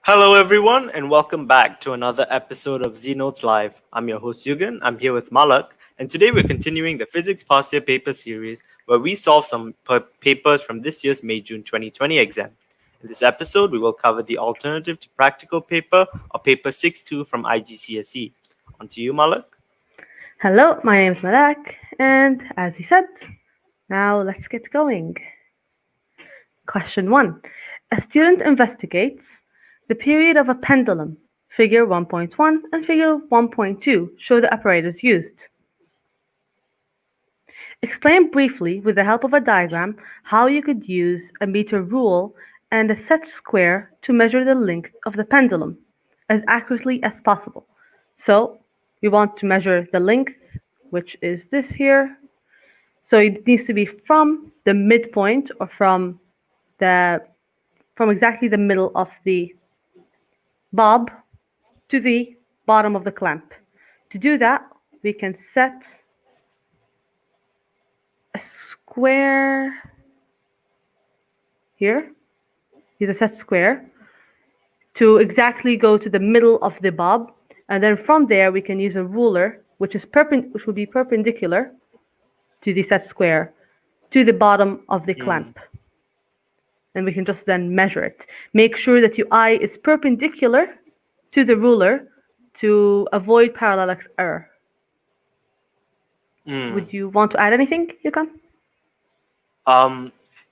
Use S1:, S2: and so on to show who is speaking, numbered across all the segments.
S1: Hello, everyone, and welcome back to another episode of ZNotes Live. I'm your host, Yukan. I'm here with Malak, and today we're continuing the Physics Past Year Paper series where we solve some papers from this year's May-June 2020 exam. In this episode, we will cover the alternative to practical paper or paper 62 from IGCSE. On to you, Malak.
S2: Hello, my name is Malak, and as he said, now let's get going. Question 1. A student investigates the period of a pendulum. Figure 1.1 and figure 1.2 show the apparatus used. Explain briefly, with the help of a diagram, how you could use a meter rule and a set square to measure the length of the pendulum as accurately as possible. So, we want to measure the length, which is this here. So it needs to be from the midpoint or from exactly the middle of the bob to the bottom of the clamp. To do that, we can set a square here. Use a set square to exactly go to the middle of the bob, and then from there we can use a ruler which will be perpendicular to the set square to the bottom of the clamp. And we can just then measure it. Make sure that your eye is perpendicular to the ruler to avoid parallax error. Would you want to add anything, Yukan?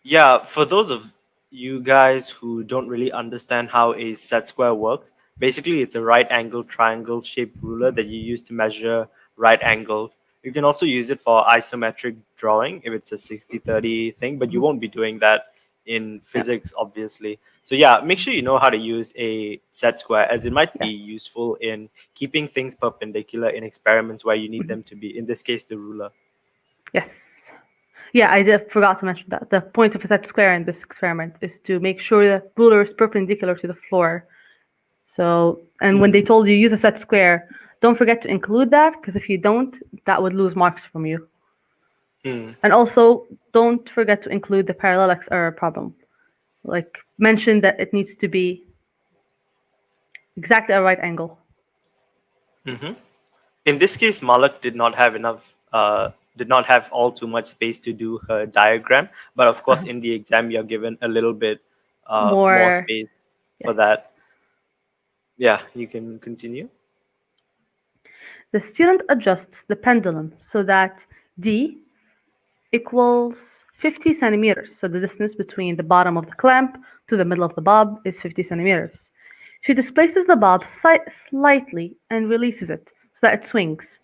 S1: Yeah, for those of you guys who don't really understand how a set square works, basically it's a right angle triangle shaped ruler that you use to measure right angles. You can also use it for isometric drawing if it's a 60-30 thing, but you won't be doing that in physics, obviously. So yeah, make sure you know how to use a set square, as it might be useful in keeping things perpendicular in experiments where you need them to be, in this case, the ruler.
S2: Yes. Yeah, I forgot to mention that. The point of a set square in this experiment is to make sure the ruler is perpendicular to the floor. So, and when they told you use a set square, don't forget to include that, because if you don't, that would lose marks from you. And also, don't forget to include the parallax error problem. Like, mention that it needs to be exactly a right angle.
S1: In this case, Malak did not have all too much space to do her diagram, but of course, in the exam, you're given a little bit more space for that. Yeah, you can continue.
S2: The student adjusts the pendulum so that D equals 50 centimeters. So the distance between the bottom of the clamp to the middle of the bob is 50 centimeters. She displaces the bob slightly and releases it so that it swings.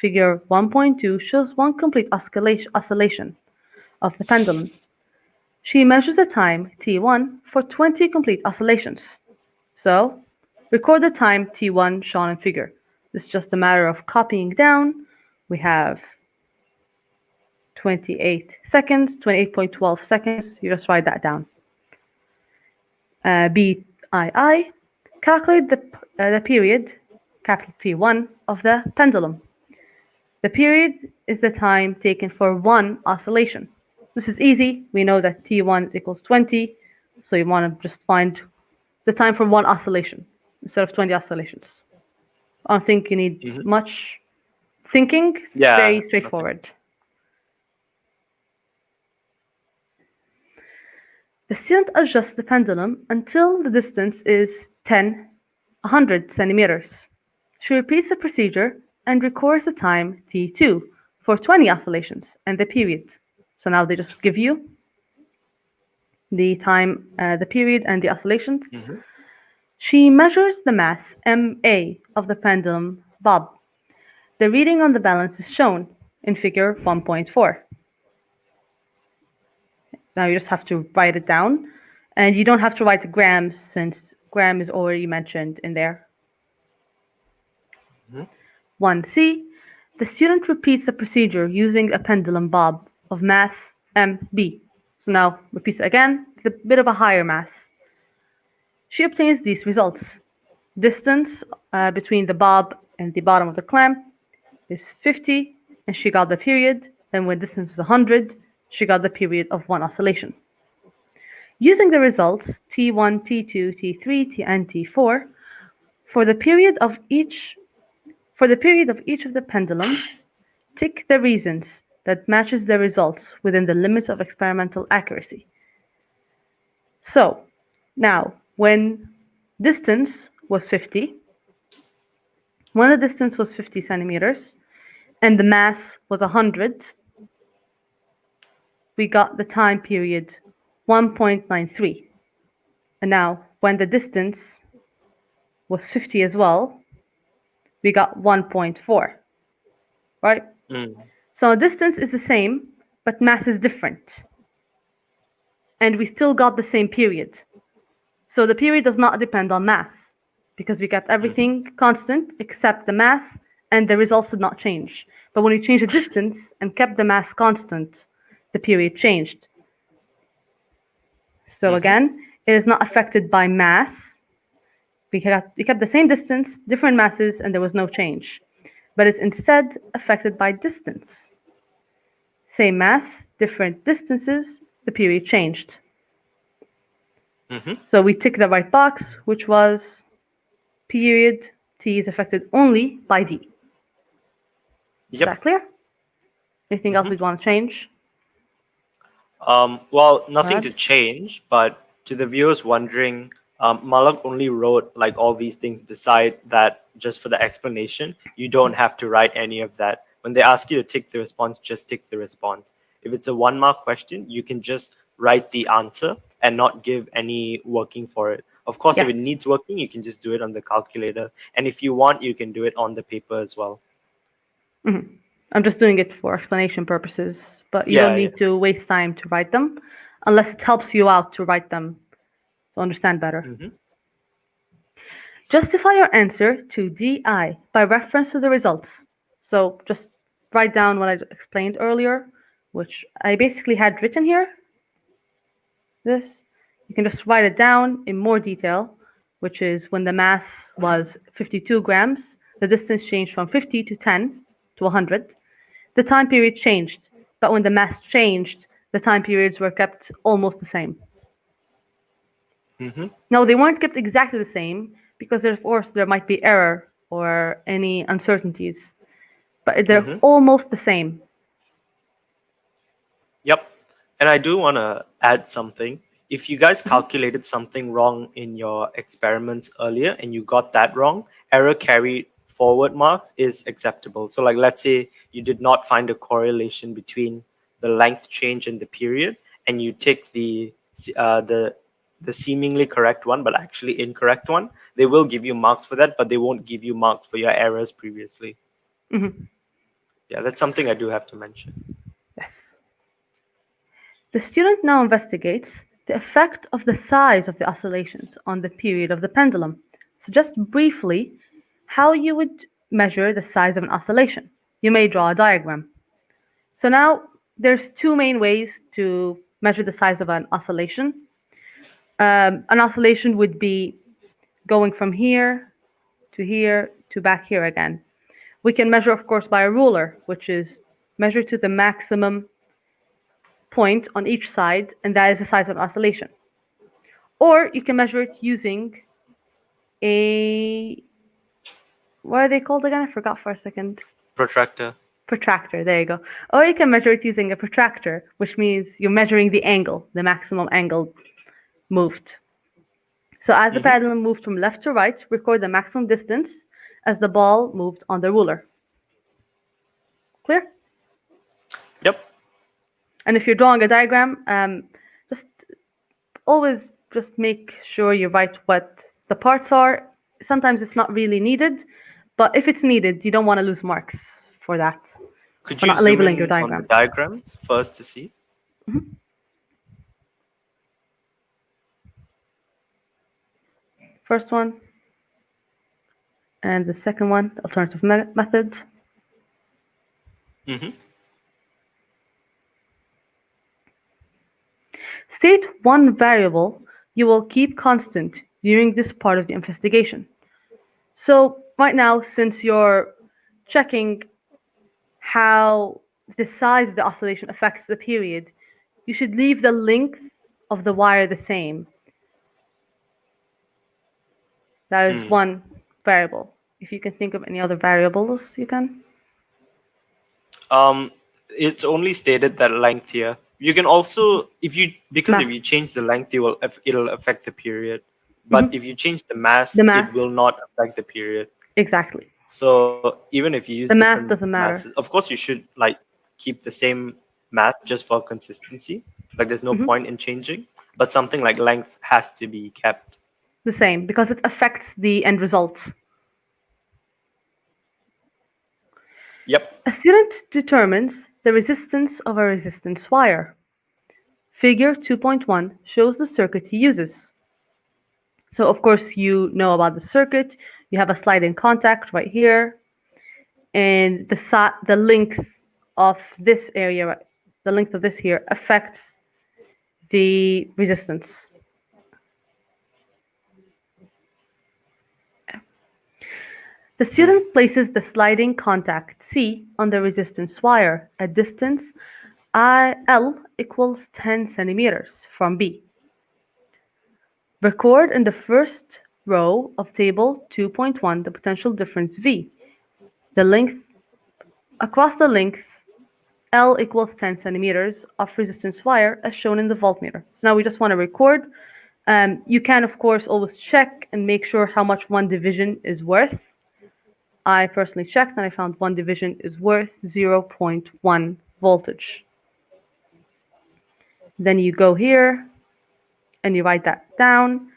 S2: Figure 1.2 shows one complete oscillation of the pendulum. She measures the time T1 for 20 complete oscillations. So, record the time T1 shown in figure. This is just a matter of copying down. We have 28 seconds, 28.12 seconds. You just write that down. BII, calculate the period, capital T1, of the pendulum. The period is the time taken for one oscillation. This is easy. We know that T1 is equals 20, so you want to just find the time for one oscillation instead of 20 oscillations. I don't think you need much thinking. It's very straightforward. The student adjusts the pendulum until the distance is 100 centimeters. She repeats the procedure and records the time T2 for 20 oscillations and the period. So now they just give you the time, the period, and the oscillations. She measures the mass MA of the pendulum bob. The reading on the balance is shown in figure 1.4. Now you just have to write it down, and you don't have to write the grams since gram is already mentioned in there. 1C, the student repeats the procedure using a pendulum bob of mass MB. So now repeats it again with a bit of a higher mass. She obtains these results. Distance between the bob and the bottom of the clamp is 50, and she got the period. Then when distance is 100, she got the period of one oscillation. Using the results T1, T2, T3, and T4 for the period of each of the pendulums, tick the reasons that matches the results within the limits of experimental accuracy. So now when distance was 50, when the distance was 50 centimeters and the mass was 100, we got the time period 1.93. And now when the distance was 50 as well, we got 1.4, right? So distance is the same, but mass is different. And we still got the same period. So the period does not depend on mass because we got everything constant except the mass, and the results did not change. But when we changed the distance and kept the mass constant, the period changed. So again, it is not affected by mass. We kept the same distance, different masses, and there was no change. But it's instead affected by distance. Same mass, different distances, the period changed. So we tick the right box, which was period T is affected only by D. Is that clear? Anything else we'd want to change?
S1: Well, nothing to change, but to the viewers wondering, Malak only wrote like all these things beside that just for the explanation. You don't have to write any of that. When they ask you to tick the response, just tick the response. If it's a 1-mark question, you can just write the answer and not give any working for it. Of course, if it needs working, you can just do it on the calculator. And if you want, you can do it on the paper as well.
S2: I'm just doing it for explanation purposes, but you don't need to waste time to write them unless it helps you out to write them to understand better. Justify your answer to DI by reference to the results. So just write down what I explained earlier, which I basically had written here. This. You can just write it down in more detail, which is when the mass was 52 grams, the distance changed from 50 to 10 to 100. The time period changed, but when the mass changed, the time periods were kept almost the same. No, they weren't kept exactly the same because, of course, there might be error or any uncertainties, but they're almost the same.
S1: Yep. And I do want to add something. If you guys calculated something wrong in your experiments earlier and you got that wrong, error carried forward marks is acceptable. So like, let's say you did not find a correlation between the length change and the period, and you take the seemingly correct one, but actually incorrect one, they will give you marks for that, but they won't give you marks for your errors previously. Yeah, that's something I do have to mention.
S2: Yes. The student now investigates the effect of the size of the oscillations on the period of the pendulum. So just briefly, how you would measure the size of an oscillation. You may draw a diagram. So now there's two main ways to measure the size of an oscillation. An oscillation would be going from here to back here again. We can measure, of course, by a ruler, which is measure to the maximum point on each side, and that is the size of an oscillation. Or you can measure it using a, what are they called again? I forgot for a second.
S1: Protractor.
S2: Protractor, there you go. Or you can measure it using a protractor, which means you're measuring the angle, the maximum angle moved. So as the pendulum moved from left to right, record the maximum distance as the ball moved on the ruler. Clear?
S1: Yep.
S2: And if you're drawing a diagram, just always just make sure you write what the parts are. Sometimes it's not really needed, but if it's needed, you don't want to lose marks for that.
S1: Could you zoom in on the diagrams first to see?
S2: First one. And the second one, the alternative method. State one variable you will keep constant during this part of the investigation. So right now, since you're checking how the size of the oscillation affects the period, you should leave the length of the wire the same. That is one variable. If you can think of any other variables, you can.
S1: Um, it's only stated that length here. You can also, if you because if you
S2: Mass.
S1: change the length, it'll affect the period. But if you change the mass,
S2: The
S1: it
S2: mass.
S1: will not affect the period.
S2: Exactly.
S1: So even if you use
S2: The
S1: different
S2: mass doesn't
S1: masses,
S2: matter.
S1: of course you should like keep the same math just for consistency. Like there's no point in changing. But something like length has to be kept.
S2: The same, because it affects the end results.
S1: Yep.
S2: A student determines the resistance of a resistance wire. Figure 2.1 shows the circuit he uses. So of course you know about the circuit. You have a sliding contact right here, and the length of this area, the length of this here affects the resistance. The student places the sliding contact C on the resistance wire at distance L equals 10 centimeters from B. Record in the first row of table 2.1 the potential difference V. The length across the length L equals 10 centimeters of resistance wire as shown in the voltmeter. So now we just want to record. You can, of course, always check and make sure how much one division is worth. I personally checked and I found one division is worth 0.1 voltage. Then you go here and you write that down.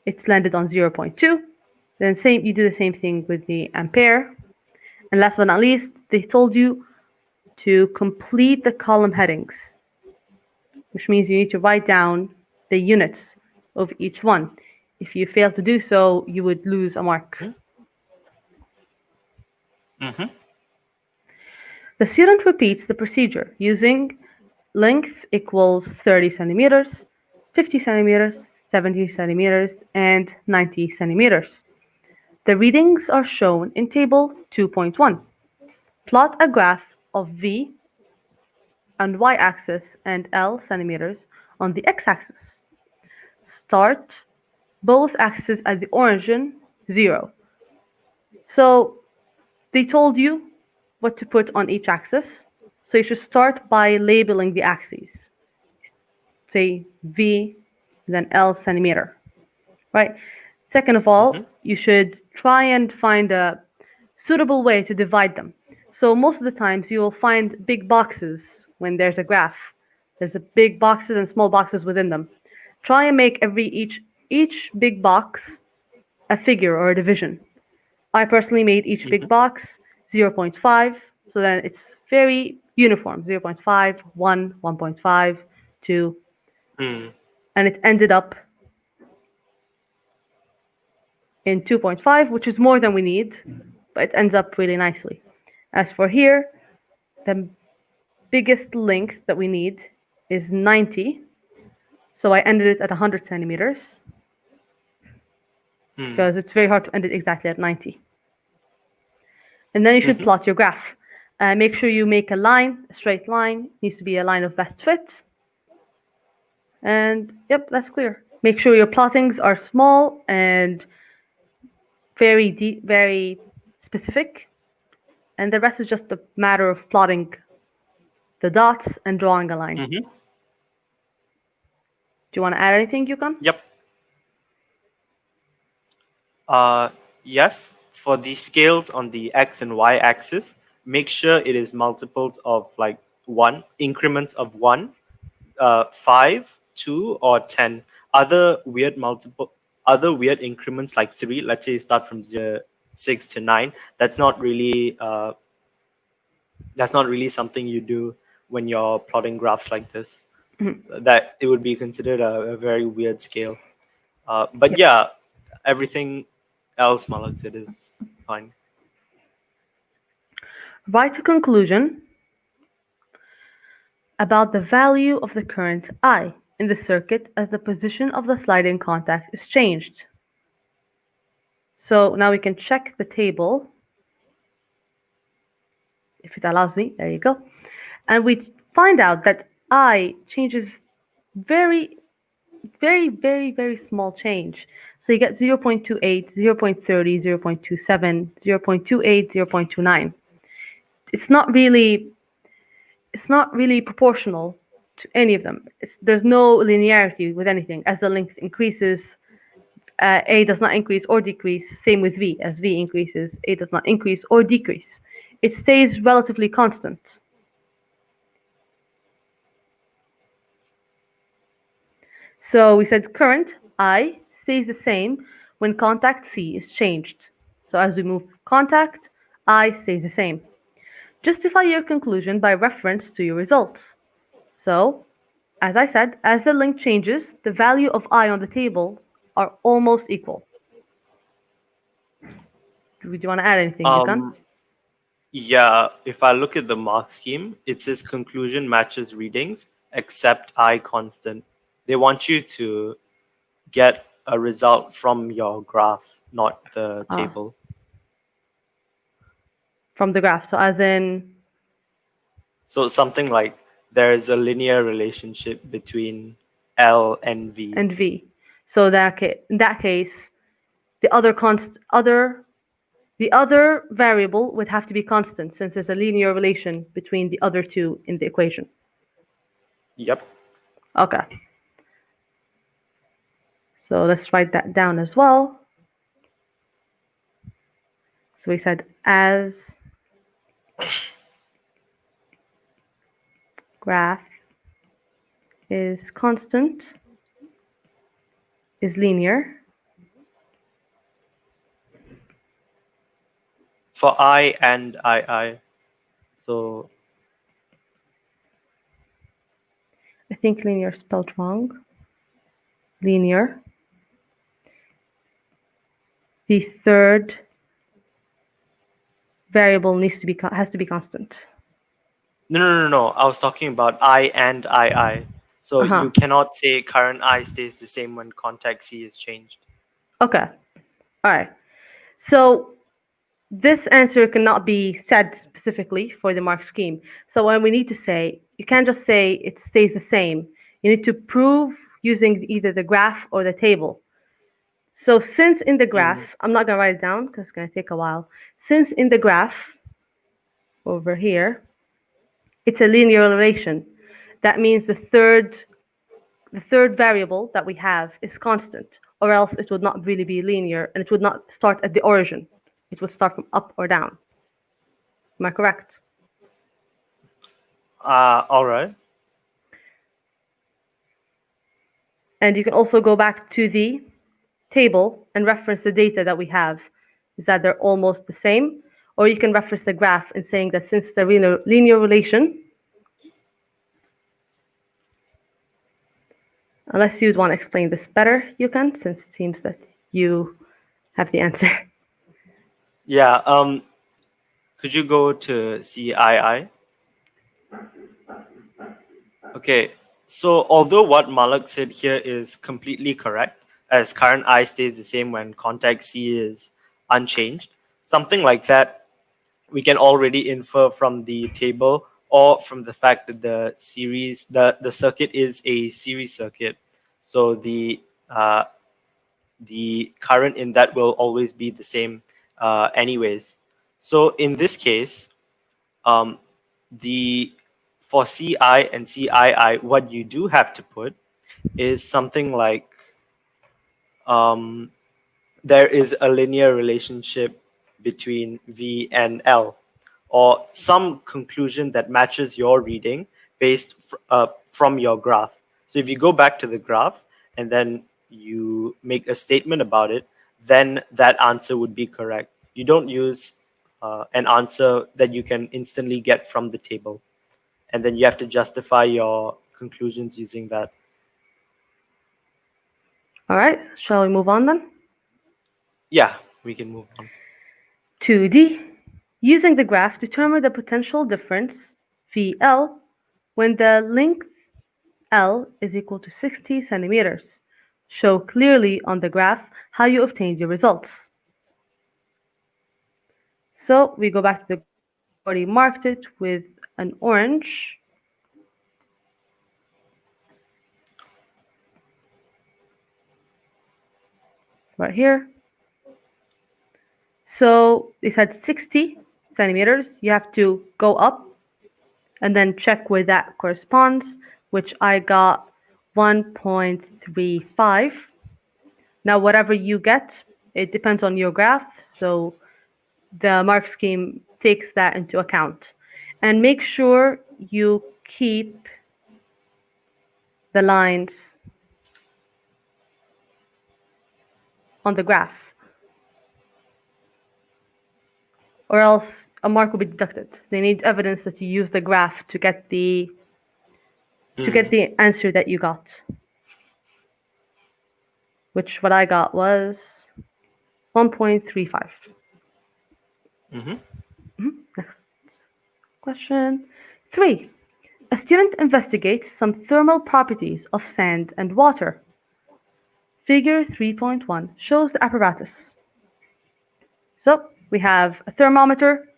S2: It's landed on 0.2. Then you do the same thing with the ampere. And last but not least, they told you to complete the column headings, which means you need to write down the units of each one. If you fail to do so, you would lose a mark. The student repeats the procedure using length equals 30 centimeters, 50 centimeters, 70 centimeters, and 90 centimeters. The readings are shown in table 2.1. Plot a graph of V and y-axis and L centimeters on the x-axis. Start both axes at the origin 0. So they told you what to put on each axis. So you should start by labeling the axes. Say V, then L centimeter, right? Second of all, you should try and find a suitable way to divide them. So most of the times you will find big boxes when there's a graph. There's a big boxes and small boxes within them. Try and make each big box a figure or a division. I personally made each big box 0.5, so then it's very uniform, 0.5, 1, 1.5, 2, and it ended up in 2.5, which is more than we need, but it ends up really nicely. As for here, the biggest length that we need is 90, so I ended it at 100 centimeters, because it's very hard to end it exactly at 90. And then you should plot your graph. Make sure you make a line, a straight line. It needs to be a line of best fit. And yep, that's clear. Make sure your plottings are small and very specific. And the rest is just a matter of plotting the dots and drawing a line. Do you want to add anything, Yukan?
S1: Yep. Yes. For the scales on the x and y axis, make sure it is multiples of like 1, increments of 1, 5, 2, or 10. Other weird increments like 3, let's say you start from 0, 6 to 9, that's not really something you do when you're plotting graphs like this. So that it would be considered a very weird scale. But yeah, everything else, Malak said, is fine.
S2: Write a conclusion about the value of the current I in the circuit as the position of the sliding contact is changed. So now we can check the table. If it allows me, there you go. And we find out that I changes very, very, very, very small change. So you get 0.28, 0.30, 0.27, 0.28, 0.29. It's not really proportional to any of them. There's no linearity with anything. As the length increases, A does not increase or decrease. Same with V. As V increases, A does not increase or decrease. It stays relatively constant. So we said current I stays the same when contact C is changed. So as we move contact, I stays the same. Justify your conclusion by reference to your results. So, as I said, as the length changes, the value of I on the table are almost equal. Do you want to add anything, Yukan?
S1: Yeah, if I look at the mark scheme, it says conclusion matches readings except I constant. They want you to get a result from your graph, not the table.
S2: From the graph. So as in...
S1: So something like there is a linear relationship between L and V.
S2: And V. So in that case, the other variable would have to be constant since there's a linear relation between the other two in the equation.
S1: Yep.
S2: Okay. So let's write that down as well. So we said as graph is constant, is linear.
S1: For I and II. So
S2: I think linear spelled wrong. Linear. The third variable has to be constant.
S1: No. I was talking about I and II. So you cannot say current I stays the same when contact C is changed.
S2: Okay. All right. So this answer cannot be said specifically for the mark scheme. So when we need to say, you can't just say it stays the same. You need to prove using either the graph or the table. So since in the graph, I'm not going to write it down because it's going to take a while. Since in the graph over here, it's a linear relation. That means the third variable that we have is constant, or else it would not really be linear and it would not start at the origin. It would start from up or down. Am I correct?
S1: All right.
S2: And you can also go back to the table and reference the data that we have, is that they're almost the same. Or you can reference the graph and saying that since it's a linear relation, unless you'd want to explain this better, you can, since it seems that you have the answer.
S1: Yeah. Could you go to CII? Okay. So although what Malak said here is completely correct, as current I stays the same when contact C is unchanged, something like that we can already infer from the table or from the fact that the circuit is a series circuit. So the current in that will always be the same anyways. So in this case, the for CI and CII, what you do have to put is something like there is a linear relationship between V and L, or some conclusion that matches your reading based from your graph. So if you go back to the graph and then you make a statement about it, then that answer would be correct. You don't use an answer that you can instantly get from the table, and then you have to justify your conclusions using that.
S2: All right, shall we move on then?
S1: Yeah, we can move on.
S2: 2D. Using the graph, determine the potential difference, VL, when the length L is equal to 60 centimeters. Show clearly on the graph how you obtained your results. So we go back to the graph. I already marked it with an orange. Right here. So they said 60 centimeters. You have to go up and then check where that corresponds, which I got 1.35. Now, whatever you get, it depends on your graph. So the mark scheme takes that into account. And make sure you keep the lines on the graph, or else a mark will be deducted. They need evidence that you use the graph to get the answer that you got, which what I got was 1.35. Next question. 3. A student investigates some thermal properties of sand and water. Figure 3.1 shows the apparatus. So we have a thermometer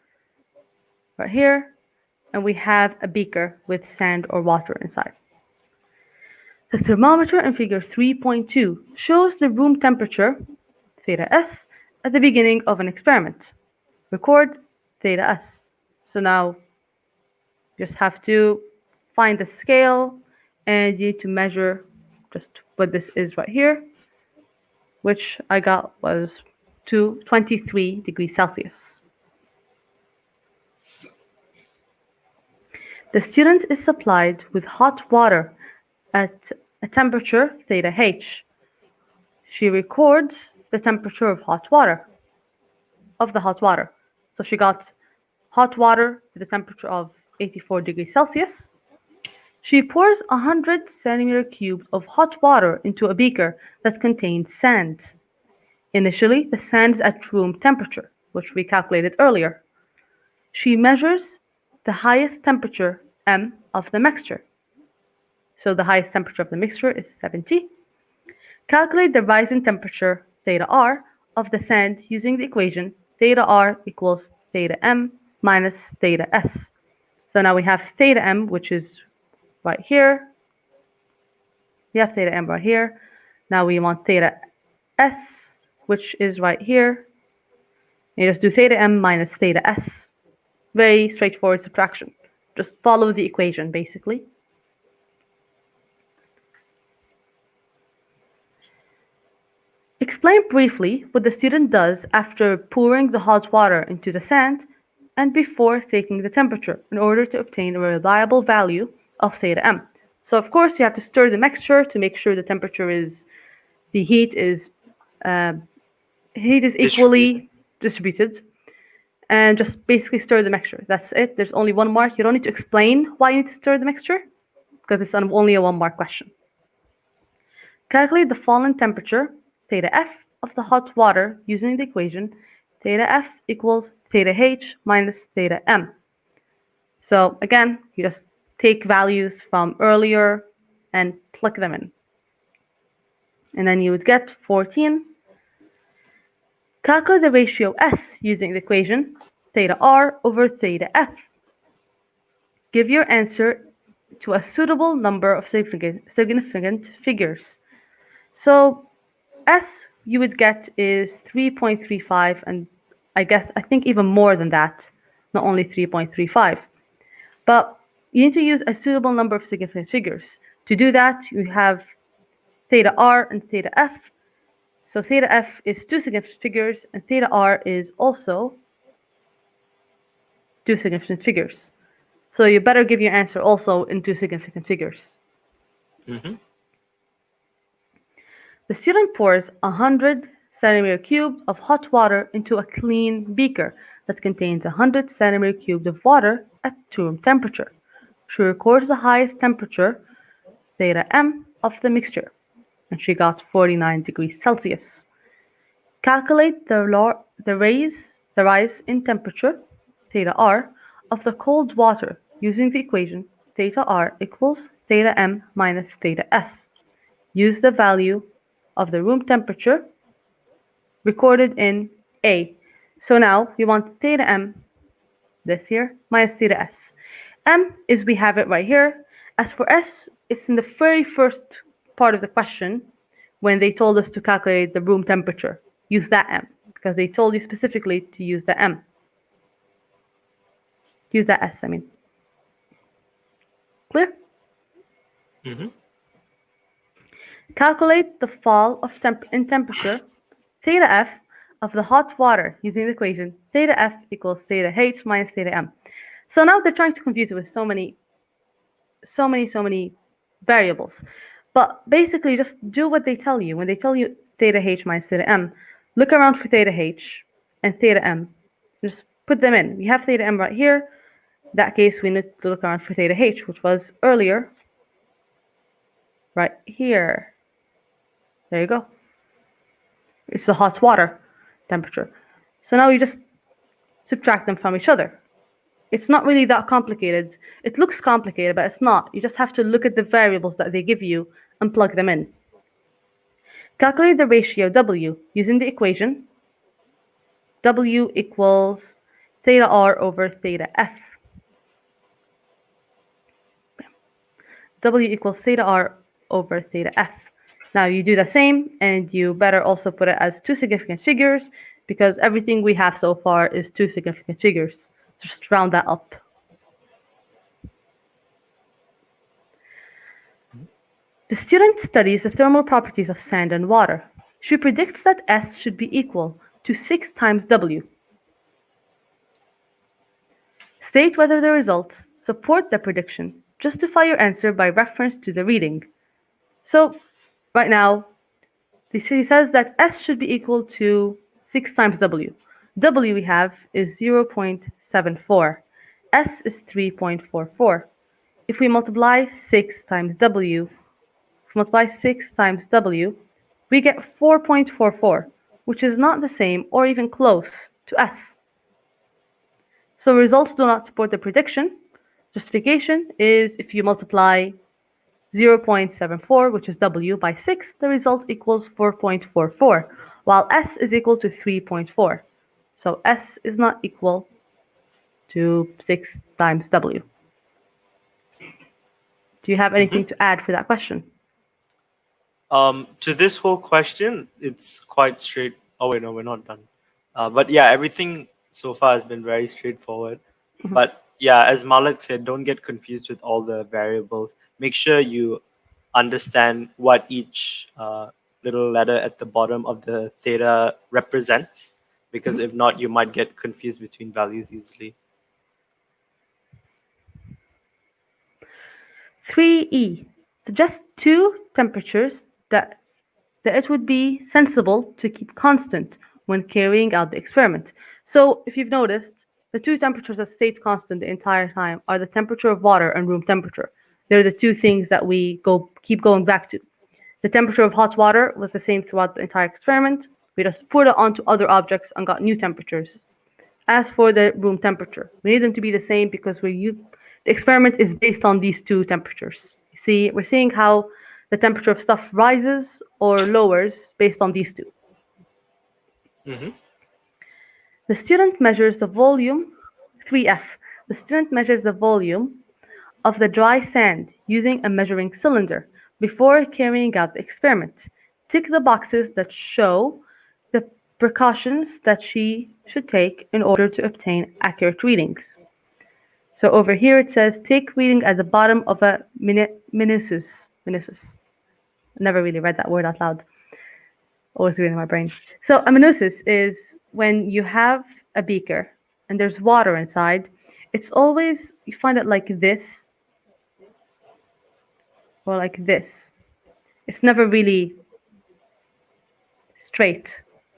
S2: right here, and we have a beaker with sand or water inside. The thermometer in figure 3.2 shows the room temperature, theta S, at the beginning of an experiment. Record theta S. So now you just have to find the scale, and you need to measure just what this is right here, which I got was 23 degrees Celsius. The student is supplied with hot water at a temperature theta H. She records the temperature of the hot water. So she got hot water with a temperature of 84 degrees Celsius. She pours 100 centimeter cubes of hot water into a beaker that contains sand. Initially, the sand is at room temperature, which we calculated earlier. She measures the highest temperature M of the mixture. So the highest temperature of the mixture is 70. Calculate the rise in temperature theta R of the sand using the equation theta R equals theta M minus theta S. So now we have theta M, which is right here. We have theta M right here. Now we want theta S, which is right here. You just do theta M minus theta S. Very straightforward subtraction. Just follow the equation, basically. Explain briefly what the student does after pouring the hot water into the sand and before taking the temperature in order to obtain a reliable value of theta M. So of course you have to stir the mixture to make sure the temperature is, the heat is equally distributed, and just basically stir the mixture. That's it. There's only one mark. You don't need to explain why you need to stir the mixture because it's only a 1-mark question. Calculate the fallen temperature, theta F, of the hot water using the equation theta F equals theta H minus theta M. So again, you just take values from earlier and plug them in. And then you would get 14. Calculate the ratio S using the equation theta R over theta F. Give your answer to a suitable number of significant figures. So S you would get is 3.35, and I think even more than that, not only 3.35. But you need to use a suitable number of significant figures. To do that, you have theta R and theta F. So theta F is 2 significant figures, and theta R is also 2 significant figures. So you better give your answer also in 2 significant figures. The student pours 100 centimeter cubes of hot water into a clean beaker that contains 100 centimeter cubes of water at room temperature. She records the highest temperature, theta M, of the mixture, and she got 49 degrees Celsius. Calculate the rise in temperature, theta R, of the cold water using the equation theta R equals theta M minus theta S. Use the value of the room temperature recorded in A. So now we want theta m, this here, minus theta s. M is we have it right here. As for s, it's in the very first part of the question when they told us to calculate the room temperature. Use that m, because they told you specifically to use the m. Use that s, I mean. Clear?
S1: Mm-hmm.
S2: Calculate the fall of in temperature, theta f, of the hot water using the equation theta f equals theta h minus theta m. So now they're trying to confuse it with so many variables. But basically, just do what they tell you. When they tell you theta h minus theta m, look around for theta h and theta m. Just put them in. We have theta m right here. In that case, we need to look around for theta h, which was earlier, right here. There you go. It's the hot water temperature. So now you just subtract them from each other. It's not really that complicated. It looks complicated, but it's not. You just have to look at the variables that they give you and plug them in. Calculate the ratio W using the equation W equals theta R over theta F. W equals theta R over theta F. Now you do the same, and you better also put it as two significant figures, because everything we have so far is two significant figures. Just round that up. The student studies the thermal properties of sand and water. She predicts that S should be equal to 6 times W. State whether the results support the prediction. Justify your answer by reference to the reading. So right now, he says that S should be equal to 6 times W. W we have is 0.74. S is 3.44. If we multiply 6 times W, we get 4.44, which is not the same or even close to S. So results do not support the prediction. Justification is if you multiply 0.74, which is W, by 6, the result equals 4.44, while S is equal to 3.4. So S is not equal to 6 times W. Do you have anything to add for that question?
S1: To this whole question, it's quite straight. Oh wait, no, we're not done. But yeah, everything so far has been very straightforward. But yeah, as Malak said, don't get confused with all the variables. Make sure you understand what each little letter at the bottom of the theta represents, because if not, you might get confused between values easily.
S2: 3E. Suggest two temperatures that it would be sensible to keep constant when carrying out the experiment. So if you've noticed, the two temperatures that stayed constant the entire time are the temperature of water and room temperature. They're the two things that we keep going back to. The temperature of hot water was the same throughout the entire experiment. We just put it onto other objects and got new temperatures. As for the room temperature, we need them to be the same because the experiment is based on these two temperatures. You see, we're seeing how the temperature of stuff rises or lowers based on these two. The student measures the volume, 3F. The student measures the volume of the dry sand using a measuring cylinder before carrying out the experiment. Tick the boxes that show the precautions that she should take in order to obtain accurate readings. So over here it says take reading at the bottom of a minusus. Never really read that word out loud. Always reading in my brain. So a minusus is when you have a beaker and there's water inside. It's always, you find it like this or like this. It's never really straight.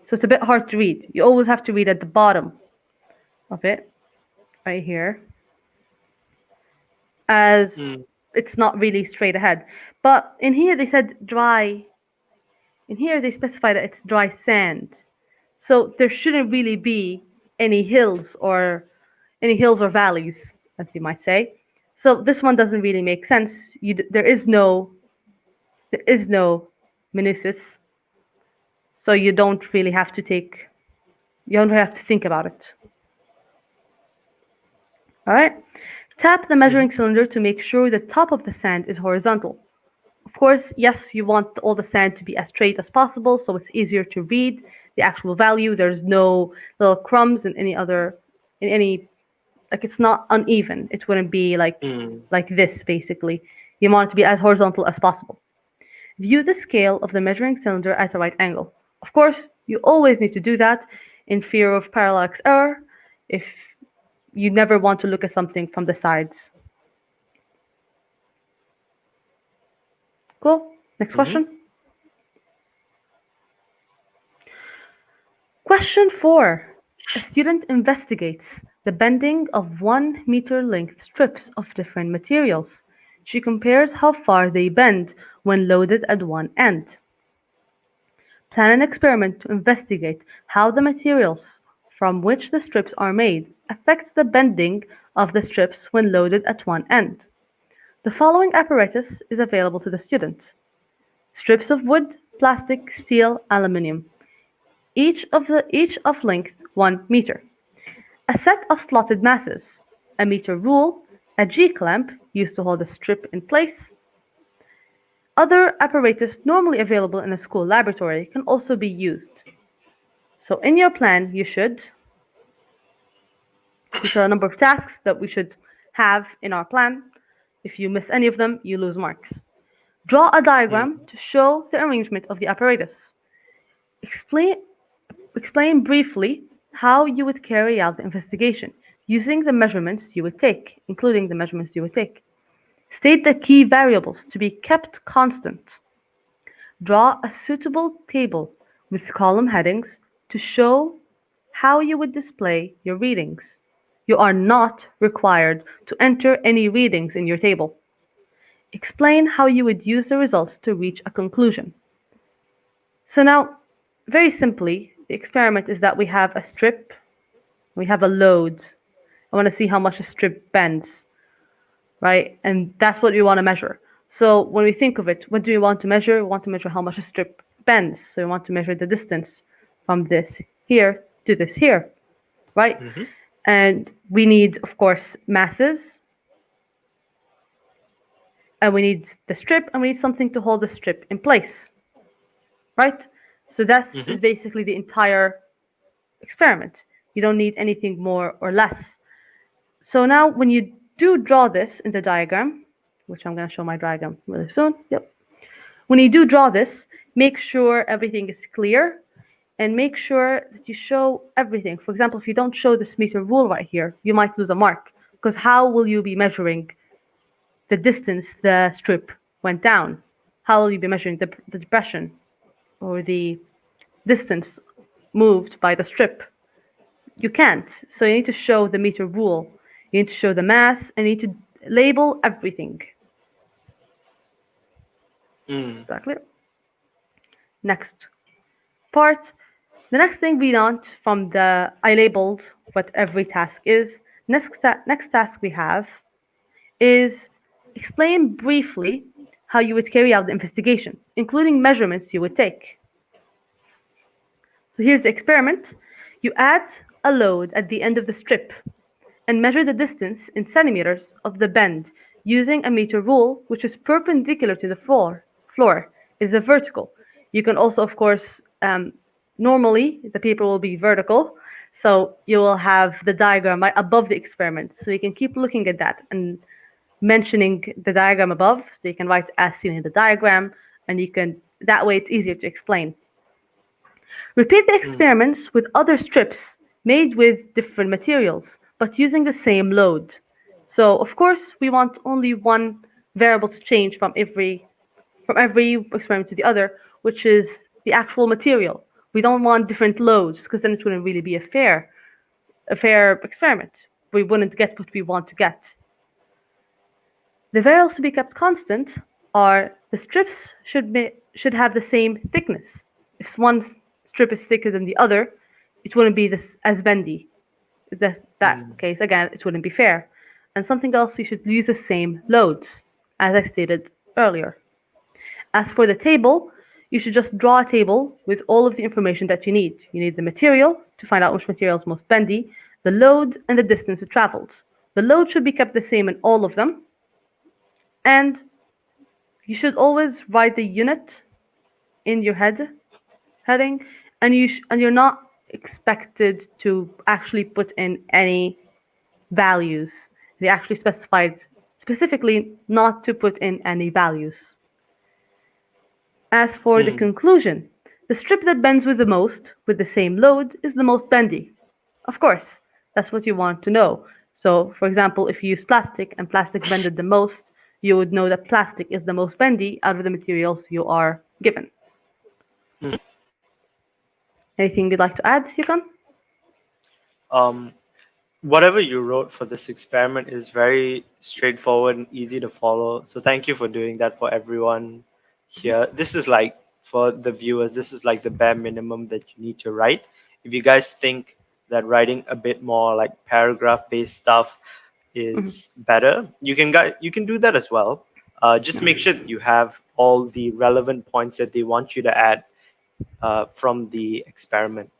S2: So it's a bit hard to read. You always have to read at the bottom of it, right here, as it's not really straight ahead. But in here they said dry. In here they specify that it's dry sand. So there shouldn't really be any hills or valleys, as you might say. So this one doesn't really make sense. There is no minusus. So you don't really have to take You don't have to think about it. All right. Tap the measuring cylinder to make sure the top of the sand is horizontal. Of course, yes, you want all the sand to be as straight as possible so it's easier to read the actual value. There's no little crumbs in any, like it's not uneven. It wouldn't be
S1: Mm.
S2: like this basically. You want it to be as horizontal as possible. View the scale of the measuring cylinder at a right angle. Of course, you always need to do that in fear of parallax error if you never want to look at something from the sides. Cool. Next
S1: Mm-hmm.
S2: question. Question 4. A student investigates the bending of 1 meter length strips of different materials. She compares how far they bend when loaded at one end. Plan an experiment to investigate how the materials from which the strips are made affects the bending of the strips when loaded at one end. The following apparatus is available to the student. Strips of wood, plastic, steel, aluminium, each of length 1 meter. A set of slotted masses, a meter rule, a G-clamp used to hold a strip in place. Other apparatus normally available in a school laboratory can also be used. So in your plan, these are a number of tasks that we should have in our plan. If you miss any of them, you lose marks. Draw a diagram to show the arrangement of the apparatus. Explain briefly how you would carry out the investigation using the measurements you would take, including the measurements you would take. State the key variables to be kept constant. Draw a suitable table with column headings to show how you would display your readings. You are not required to enter any readings in your table. Explain how you would use the results to reach a conclusion. So now, very simply, the experiment is that we have a strip, we have a load. I want to see how much a strip bends, right? And that's what we want to measure. So when we think of it, what do we want to measure? We want to measure how much a strip bends. So we want to measure the distance from this here to this here, right?
S1: Mm-hmm.
S2: And we need, of course, masses. And we need the strip, and we need something to hold the strip in place, right? So that
S1: Mm-hmm.
S2: is basically the entire experiment. You don't need anything more or less. So now when you do draw this in the diagram, which I'm going to show my diagram really soon. Yep. When you do draw this, make sure everything is clear and make sure that you show everything. For example, if you don't show this meter rule right here, you might lose a mark because how will you be measuring the distance the strip went down? How will you be measuring the depression or the distance moved by the strip? You can't. So you need to show the meter rule. You need to show the mass and you need to label everything.
S1: Mm.
S2: Is that clear? Next part. The next thing we want from the I labeled what every task is. Next task we have is explain briefly how you would carry out the investigation, including measurements you would take. So here's the experiment. You add a load at the end of the strip and measure the distance in centimeters of the bend using a meter rule which is perpendicular to the floor is a vertical. You can also, of course, normally the paper will be vertical, so you will have the diagram right above the experiment. So you can keep looking at that and mentioning the diagram above. So you can write as seen in the diagram, and you can, that way it's easier to explain. Repeat the experiments with other strips made with different materials, but using the same load. So of course, we want only one variable to change from every experiment to the other, which is the actual material. We don't want different loads because then it wouldn't really be a fair experiment. We wouldn't get what we want to get. The variables to be kept constant are the strips should have the same thickness. If one strip is thicker than the other, it wouldn't be as bendy. That case, again, it wouldn't be fair. And something else, you should use the same loads, as I stated earlier. As for the table, you should just draw a table with all of the information that you need. You need the material to find out which material is most bendy, the load, and the distance it traveled. The load should be kept the same in all of them, and you should always write the unit in your heading, and you're not expected to actually put in any values. They actually specified specifically not to put in any values. As for the
S1: Hmm.
S2: conclusion, the strip that bends with the most, with the same load, is the most bendy. Of course, that's what you want to know. So, for example, if you use plastic and plastic bended the most, you would know that plastic is the most bendy out of the materials you are given. Anything you'd like to add, Yukan?
S1: Um, Whatever you wrote for this experiment is very straightforward and easy to follow. So thank you for doing that for everyone here. This is like for the viewers, this is like the bare minimum that you need to write. If you guys think that writing a bit more like paragraph based stuff is better, you can do that as well. Just make sure that you have all the relevant points that they want you to add from the experiment,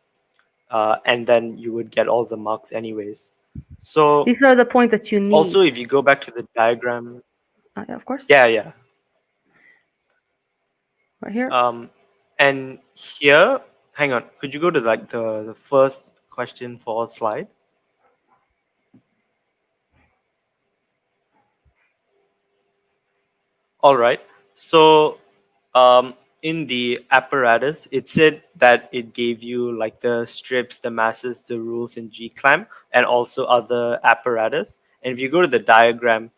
S1: and then you would get all the marks anyways. So
S2: These are the points that you
S1: also,
S2: need.
S1: if you go back to the diagram,
S2: Yeah, of course,
S1: yeah,
S2: right here.
S1: and here, hang on, could you go to like the first question for slide? All right. So in the apparatus, it said that it gave you like the strips, the masses, the rules in G clamp, and also other apparatus. And if you go to the diagram,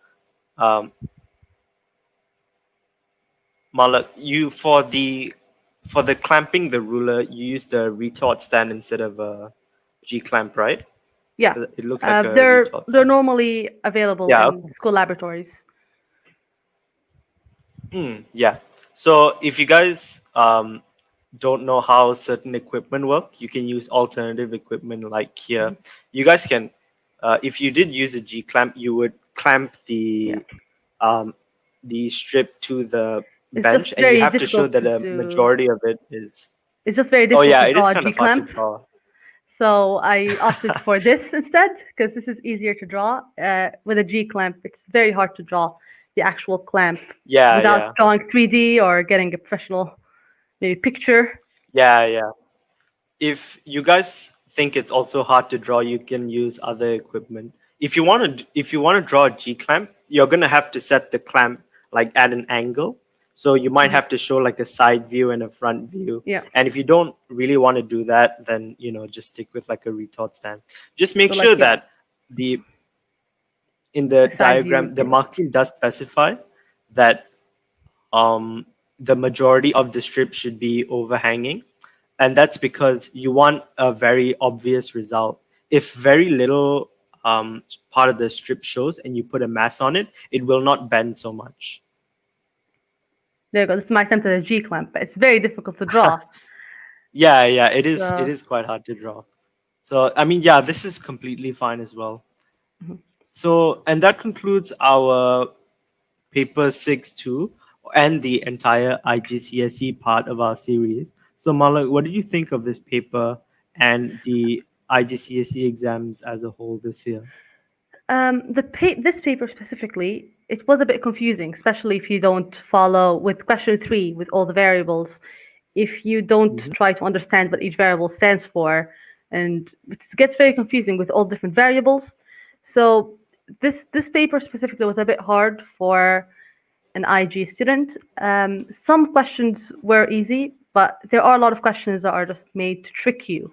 S1: um, Malak, you for the clamping the ruler, you use the retort stand instead of a G clamp, right?
S2: Yeah,
S1: It looks like a
S2: they're
S1: retort
S2: they're
S1: stand.
S2: normally available
S1: Yeah.
S2: in school laboratories.
S1: Yeah. So if you guys don't know how certain equipment work, you can use alternative equipment like here. You guys can, if you did use a G clamp, you would clamp
S2: Yeah,
S1: um, the strip to the
S2: it's
S1: bench,
S2: just
S1: and you
S2: very
S1: have to show
S2: difficult
S1: that
S2: to
S1: a
S2: do.
S1: majority of it is.
S2: It's just very
S1: Oh
S2: difficult
S1: yeah,
S2: to
S1: it is
S2: draw a
S1: kind
S2: G
S1: of hard to
S2: clamp.
S1: draw.
S2: So I opted for this instead because this is easier to draw. With a G clamp, it's very hard to draw the actual clamp
S1: Yeah,
S2: without
S1: yeah,
S2: drawing 3D or getting a professional maybe picture.
S1: yeah. If you guys think it's also hard to draw, you can use other equipment. If you want to draw a G clamp, you're gonna have to set the clamp like at an angle. So you might have to show like a side view and a front view.
S2: Yeah,
S1: And if you don't really want to do that, then just stick with like a retort stand. Just make
S2: so like
S1: sure
S2: yeah,
S1: that the in the
S2: a side view
S1: diagram
S2: would
S1: the
S2: be like
S1: marking does specify that um, the majority of the strip should be overhanging. And that's because you want a very obvious result. If very little part of the strip shows and you put a mass on it, it will not bend so much.
S2: there you go. This is my attempt at a G clamp, but it's very difficult to draw.
S1: Yeah, it is. It
S2: So
S1: is quite hard to draw. So I mean, yeah, this is completely fine as well. So and that concludes our paper 6.2 and the entire IGCSE part of our series. So Malak, what did you think of this paper and the IGCSE exams as a whole this year?
S2: this paper specifically, it was a bit confusing, especially if you don't follow with question 3 with all the variables. If you don't
S1: Mhm.
S2: try to understand what each variable stands for, and it gets very confusing with all different variables. So this paper specifically was a bit hard for an IG student. Some questions were easy, but there are a lot of questions that are just made to trick you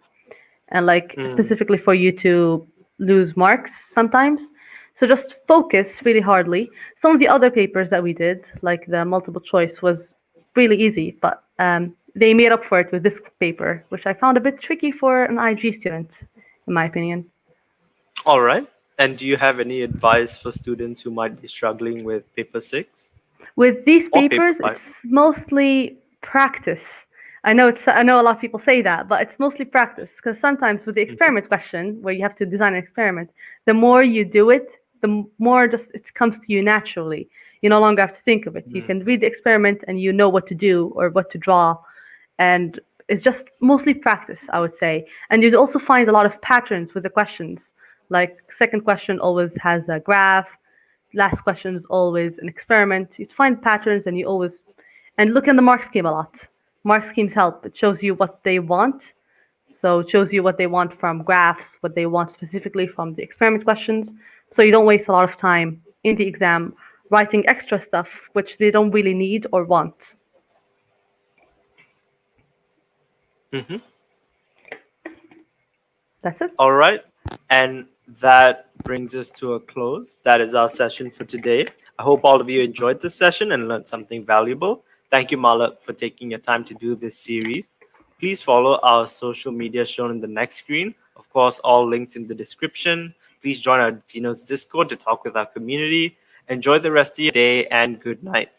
S2: and like
S1: Mm.
S2: specifically for you to lose marks sometimes. So just focus really hardly. Some of the other papers that we did, like the multiple choice, was really easy, but they made up for it with this paper, which I found a bit tricky for an IG student, in my opinion.
S1: All right. And do you have any advice for students who might be struggling with paper 6
S2: With these
S1: or paper
S2: papers,
S1: 5?
S2: it's mostly practice. I know a lot of people say that, but it's mostly practice because sometimes with the
S1: Mhm.
S2: experiment question where you have to design an experiment, the more you do it, the more just it comes to you naturally. You no longer have to think of it. You
S1: Mm.
S2: can read the experiment and you know what to do or what to draw, and it's just mostly practice, I would say. And you'd also find a lot of patterns with the questions. Like second question always has a graph, last question is always an experiment. You'd find patterns and you always and look in the mark scheme a lot. Mark schemes help. It shows you what they want. So it shows you what they want from graphs, what they want specifically from the experiment questions. So you don't waste a lot of time in the exam writing extra stuff which they don't really need or want.
S1: Mm-hmm.
S2: That's it.
S1: All right. And that brings us to a close. That is our session for today. I hope all of you enjoyed this session and learned something valuable. Thank you, Malak, for taking your time to do this series. Please follow our social media shown in the next screen. Of course, all links in the description. Please join our ZNotes Discord to talk with our community. Enjoy the rest of your day and good night.